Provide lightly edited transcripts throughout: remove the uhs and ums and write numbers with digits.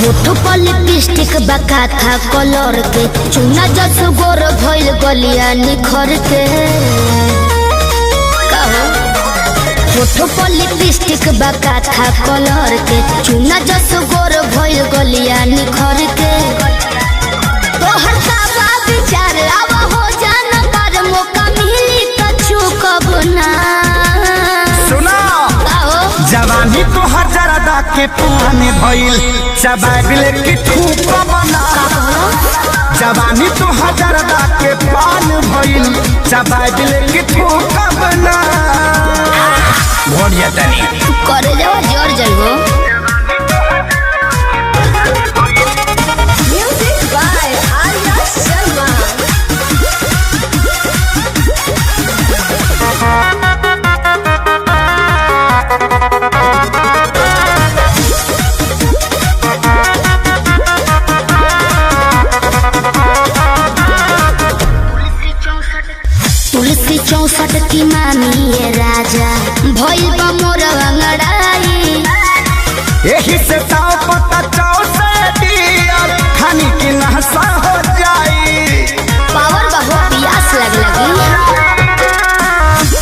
होठो पर लिपस्टिक बका था कलर के चुना जस गोर भइल गलिया निखर के होठो पर लिपस्टिक बका था कलर के चुना जस गोर भइल गलिया निखर के तोहर का विचार अब हो जाना पर मौका मिली कछु कब ना जवानी तो हजारदा के पानी भइल चबाबिल की ठूक बना। जवानी तो हजारदा के पान भइल चबाबिल की ठूक बना। भोर जतनी करे जाओ जोर जाइबो। Music by Arya Sharma. तुलसी 64 की मामी ये राजा भइल बा मोर अंगड़ाई यही से ताव पता चाव से दियर खानी की नहसा हो जाई पावर बहु प्यास लगी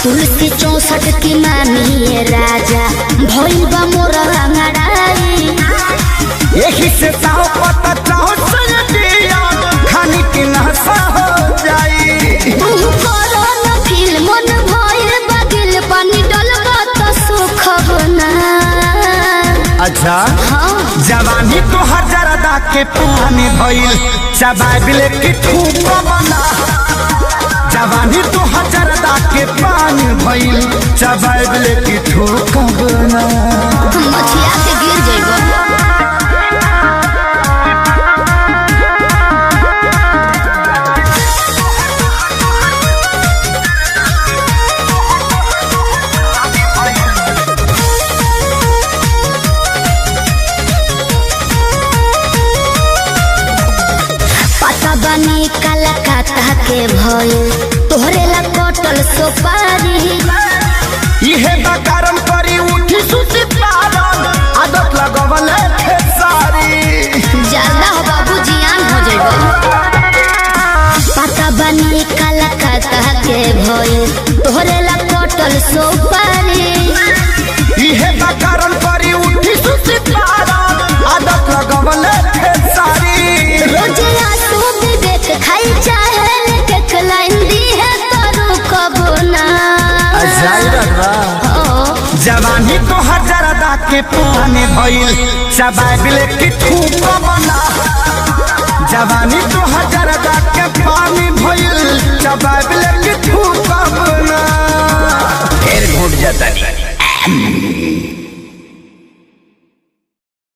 तुलसी 64 की मामी ये राजा भइल बा मोर अंगड़ाई यही से ताव पता चाव से दियर खानी की नहसा हो जाई मन भइल बगिल पानी डलबा त सुख बना। अच्छा हाँ जवानी तो हजारदा के पानी भइल चबाबिल की ठूक बना। जवानी तो हजारदा के पानी भइल चबाबिल की ठूक बना। मछिया के गिर जइबो। बनी कलकत्ता के भइल तोहरे ला कटल सोपारी इहे बकारम करी उठी सुती पारन आदत लगवल खेसारी ज्यादा हो बाबू जियान हो जइबो। पता बनी कलकत्ता के भइल तोहरे ला कटल सोपारी इहे बकारम करी उठी सुती पारन आदत लगवल खेसारी रोज खाई चाहे के लाइन दी है तो कब ना। जवानी तो हजारदा के पानी भइल चबाबिल की ठूक बना। जवानी तो हजारदा के पानी भइल चबाबिल की ठूक बना। फिर घुट जाता नहीं।